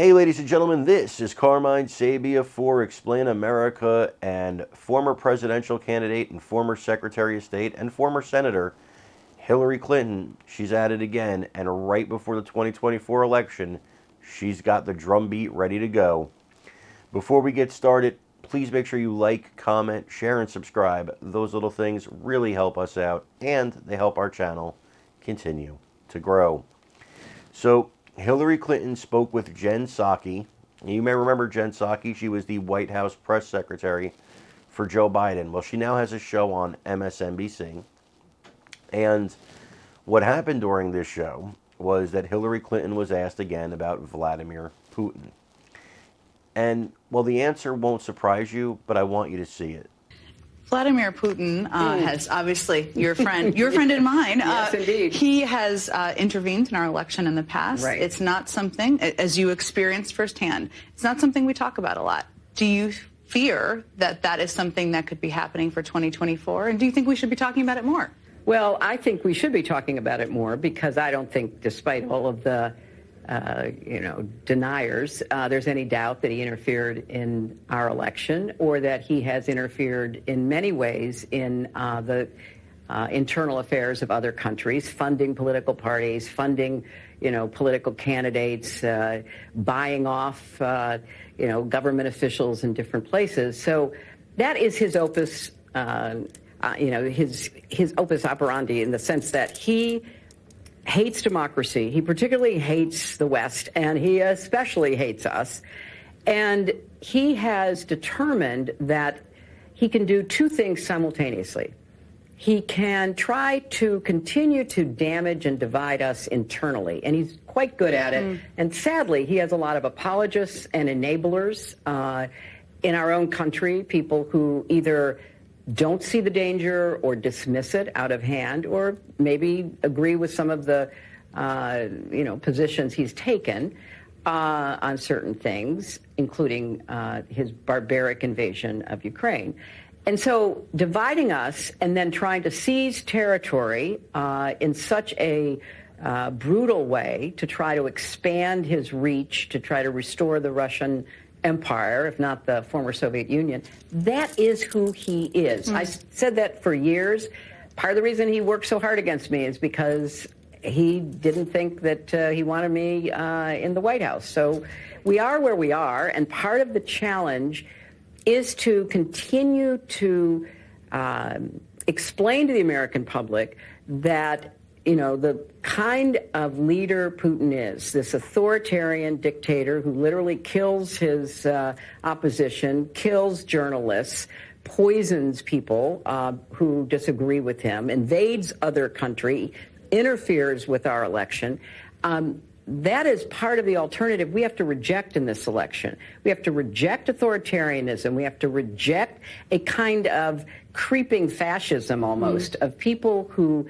Hey, ladies and gentlemen, this is Carmine Sabia for Explain America, and former presidential candidate and former Secretary of State and former Senator Hillary Clinton. She's at it again, and right before the 2024 election, she's got the drumbeat ready to go. Before we get started, please make sure you like, comment, share, and subscribe. Those little things really help us out, and they help our channel continue to grow. So Hillary Clinton spoke with Jen Psaki. You may remember Jen Psaki. She was the White House press secretary for Joe Biden. Well, she now has a show on MSNBC. And what happened during this show was that Hillary Clinton was asked again about Vladimir Putin. And, well, the answer won't surprise you, but I want you to see it. Vladimir Putin has obviously your friend and mine. Yes, indeed. He has intervened in our election in the past. Right. It's not something, as you experienced firsthand, it's not something we talk about a lot. Do you fear that that is something that could be happening for 2024? And do you think we should be talking about it more? Well, I think we should be talking about it more because I don't think, despite all of the deniers, there's any doubt that he interfered in our election or that he has interfered in many ways in the internal affairs of other countries, funding political parties, funding, political candidates, buying off, government officials in different places. So that is his opus, his opus operandi in the sense that he hates democracy. He particularly hates the West, and he especially hates us. And he has determined that he can do two things simultaneously. He can try to continue to damage and divide us internally, and he's quite good at it. And sadly, he has a lot of apologists and enablers in our own country, people who either don't see the danger or dismiss it out of hand, or maybe agree with some of the, positions he's taken on certain things, including his barbaric invasion of Ukraine. And so dividing us and then trying to seize territory in such a brutal way to try to expand his reach, to try to restore the Russian Empire, if not the former Soviet Union, that is who he is. I said that for years. Part of the reason he worked so hard against me is because he didn't think that he wanted me in the White House. So we are where we are, and part of the challenge is to continue to explain to the American public that the kind of leader Putin is, this authoritarian dictator who literally kills his opposition, kills journalists, poisons people who disagree with him, invades other country, interferes with our election. That is part of the alternative we have to reject in this election. We have to reject authoritarianism. We have to reject a kind of creeping fascism almost of people who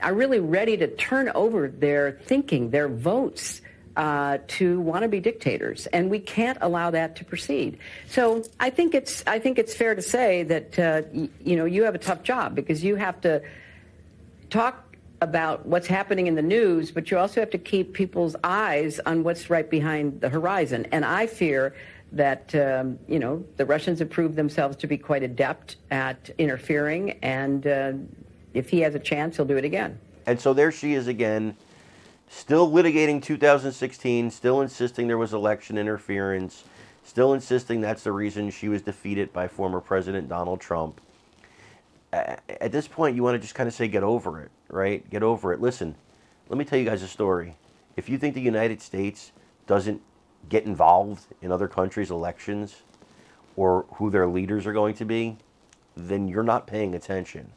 are really ready to turn over their thinking, their votes, to wannabe dictators, and we can't allow that to proceed. So I think it's fair to say that you have a tough job because you have to talk about what's happening in the news, but you also have to keep people's eyes on what's right behind the horizon. And I fear that the Russians have proved themselves to be quite adept at interfering, and if he has a chance, he'll do it again. And so there she is again, still litigating 2016, still insisting there was election interference, still insisting that's the reason she was defeated by former President Donald Trump. At this point, you want to just kind of say, get over it, right? Get over it. Listen, let me tell you guys a story. If you think the United States doesn't get involved in other countries' elections or who their leaders are going to be, then you're not paying attention.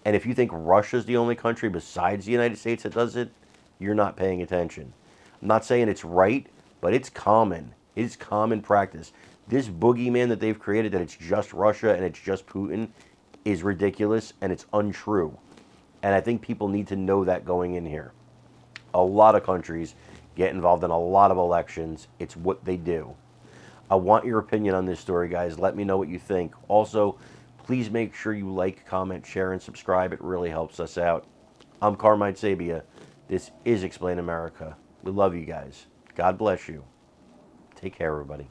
And if you think Russia's the only country besides the United States that does it, you're not paying attention. I'm not saying it's right, but it's common. It's common practice. This boogeyman that they've created, that it's just Russia and it's just Putin, is ridiculous and it's untrue. And I think people need to know that going in here. A lot of countries get involved in a lot of elections. It's what they do. I want your opinion on this story, guys. Let me know what you think. Also, please make sure you like, comment, share, and subscribe. It really helps us out. I'm Carmine Sabia. This is Explain America. We love you guys. God bless you. Take care, everybody.